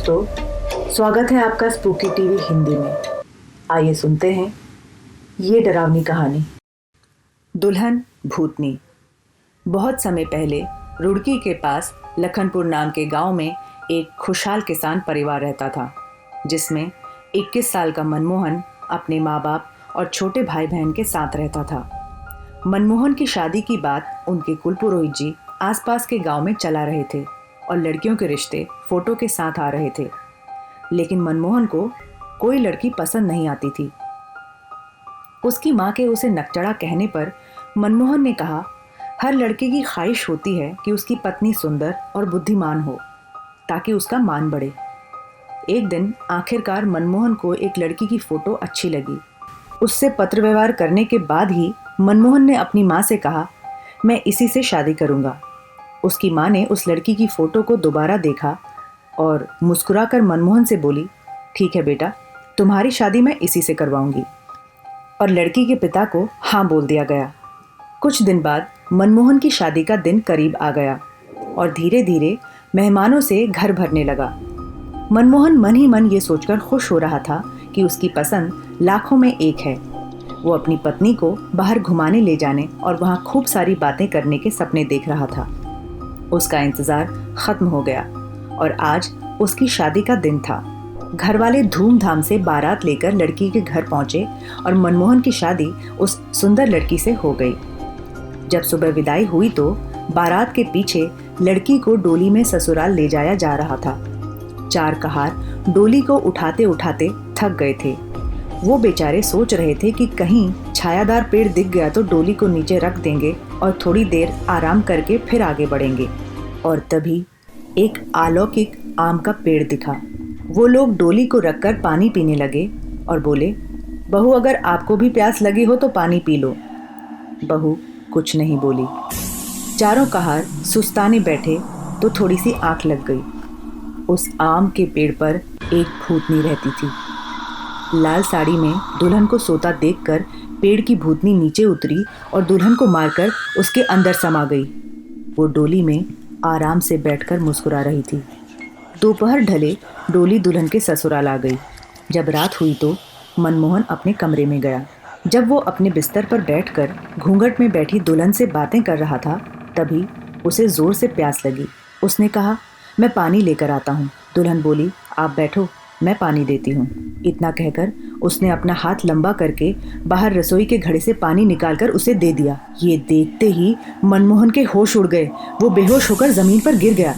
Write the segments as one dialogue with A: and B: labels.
A: दोस्तों, स्वागत है आपका स्पूकी टीवी हिंदी में। आइए सुनते हैं ये डरावनी कहानी। दुल्हन भूतनी। बहुत समय पहले रुड़की के पास लखनपुर नाम के गांव में एक खुशहाल किसान परिवार रहता था, जिसमें 21 साल का मनमोहन अपने माँ बाप और छोटे भाई बहन के साथ रहता था। मनमोहन की शादी की बात उनके कुलपुरोहित जी आसपास के गांव में चला रहे थे और लड़कियों के रिश्ते फोटो के साथ आ रहे थे, लेकिन मनमोहन को कोई लड़की पसंद नहीं आती थी। उसकी माँ के उसे नकचड़ा कहने पर मनमोहन ने कहा, हर लड़के की ख्वाहिश होती है कि उसकी पत्नी सुंदर और बुद्धिमान हो ताकि उसका मान बढ़े। एक दिन आखिरकार मनमोहन को एक लड़की की फोटो अच्छी लगी। उससे पत्र व्यवहार करने के बाद ही मनमोहन ने अपनी माँ से कहा, मैं इसी से शादी करूँगा। उसकी माँ ने उस लड़की की फ़ोटो को दोबारा देखा और मुस्कुराकर मनमोहन से बोली, ठीक है बेटा, तुम्हारी शादी मैं इसी से करवाऊंगी। और लड़की के पिता को हाँ बोल दिया गया। कुछ दिन बाद मनमोहन की शादी का दिन करीब आ गया और धीरे धीरे मेहमानों से घर भरने लगा। मनमोहन मन ही मन ये सोचकर खुश हो रहा था कि उसकी पसंद लाखों में एक है। वो अपनी पत्नी को बाहर घुमाने ले जाने और वहाँ खूब सारी बातें करने के सपने देख रहा था। उसका इंतज़ार ख़त्म हो गया और आज उसकी शादी का दिन था। घर वाले धूमधाम से बारात लेकर लड़की के घर पहुँचे और मनमोहन की शादी उस सुंदर लड़की से हो गई। जब सुबह विदाई हुई तो बारात के पीछे लड़की को डोली में ससुराल ले जाया जा रहा था। चार कहार डोली को उठाते उठाते थक गए थे। वो बेचारे सोच रहे थे कि कहीं छायादार पेड़ दिख गया तो डोली को नीचे रख देंगे और थोड़ी देर आराम करके फिर आगे बढ़ेंगे। और तभी एक अलौकिक आम का पेड़ दिखा। वो लोग डोली को रखकर पानी पीने लगे और बोले, बहू, अगर आपको भी प्यास लगी हो तो पानी पी लो। बहू कुछ नहीं बोली। चारों कहार सुस्ताने बैठे तो थोड़ी सी आंख लग गई। उस आम के पेड़ पर एक भूतनी रहती थी। लाल साड़ी में दुल्हन को सोता देखकर पेड़ की भूतनी नीचे उतरी और दुल्हन को मारकर उसके अंदर समा गई। वो डोली में आराम से बैठकर मुस्कुरा रही थी। दोपहर ढले डोली दुल्हन के ससुराल आ गई। जब रात हुई तो मनमोहन अपने कमरे में गया। जब वो अपने बिस्तर पर बैठकर घूंघट में बैठी दुल्हन से बातें कर रहा था, तभी उसे जोर से प्यास लगी। उसने कहा, मैं पानी लेकर आता हूँ। दुल्हन बोली, आप बैठो, मैं पानी देती हूँ। इतना कहकर उसने अपना हाथ लंबा करके बाहर रसोई के घड़े से पानी निकालकर उसे दे दिया। ये देखते ही मनमोहन के होश उड़ गए। वो बेहोश होकर जमीन पर गिर गया।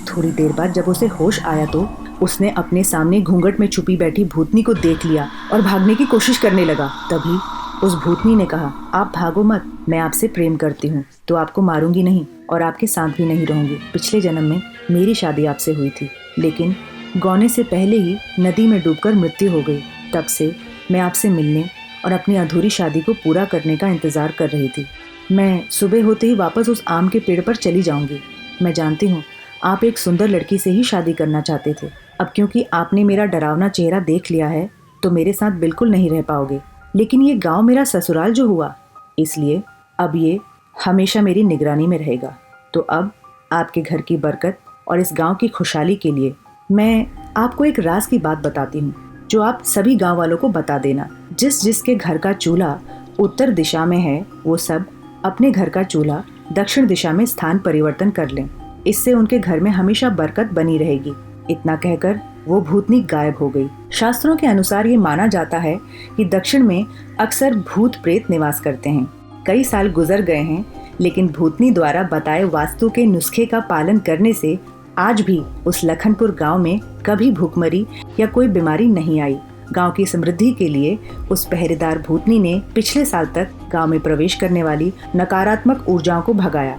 A: थोड़ी देर बाद जब उसे होश आया तो उसने अपने सामने घूंघट में छुपी बैठी भूतनी को देख लिया और भागने की कोशिश करने लगा। तभी उस भूतनी ने कहा, आप भागो मत, मैं आपसे प्रेम करती हूँ तो आपको मारूंगी नहीं और आपके साथ भी नहीं रहूंगी। पिछले जन्म में मेरी शादी आपसे हुई थी, लेकिन गौने से पहले ही नदी में डूबकर मृत्यु हो गई। तब से मैं आपसे मिलने और अपनी अधूरी शादी को पूरा करने का इंतज़ार कर रही थी। मैं सुबह होते ही वापस उस आम के पेड़ पर चली जाऊंगी। मैं जानती हूँ आप एक सुंदर लड़की से ही शादी करना चाहते थे। अब क्योंकि आपने मेरा डरावना चेहरा देख लिया है तो मेरे साथ बिल्कुल नहीं रह पाओगे, लेकिन ये गाँव मेरा ससुराल जो हुआ, इसलिए अब ये हमेशा मेरी निगरानी में रहेगा। तो अब आपके घर की बरकत और इस गाँव की खुशहाली के लिए मैं आपको एक राज की बात बताती हूँ, जो आप सभी गांव वालों को बता देना। जिसके घर का चूल्हा उत्तर दिशा में है, वो सब अपने घर का चूल्हा दक्षिण दिशा में स्थान परिवर्तन कर लें। इससे उनके घर में हमेशा बरकत बनी रहेगी। इतना कहकर वो भूतनी गायब हो गई। शास्त्रों के अनुसार ये माना जाता है कि दक्षिण में अक्सर भूत प्रेत निवास करते हैं। कई साल गुजर गए हैं, लेकिन भूतनी द्वारा बताए वास्तु के नुस्खे का पालन करने से आज भी उस लखनपुर गांव में कभी भूखमरी या कोई बीमारी नहीं आई। गांव की समृद्धि के लिए उस पहरेदार भूतनी ने पिछले साल तक गांव में प्रवेश करने वाली नकारात्मक ऊर्जाओं को भगाया।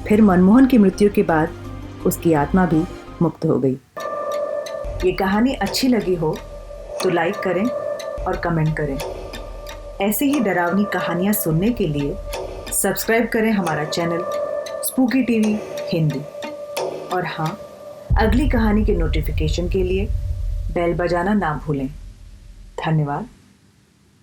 A: फिर मनमोहन की मृत्यु के बाद उसकी आत्मा भी मुक्त हो गई। ये कहानी अच्छी लगी हो तो लाइक करें और कमेंट करें। ऐसी ही डरावनी कहानियाँ सुनने के लिए सब्सक्राइब करें हमारा चैनल स्पूकी टीवी हिंदी। और हाँ, अगली कहानी के नोटिफिकेशन के लिए बेल बजाना ना भूलें। धन्यवाद।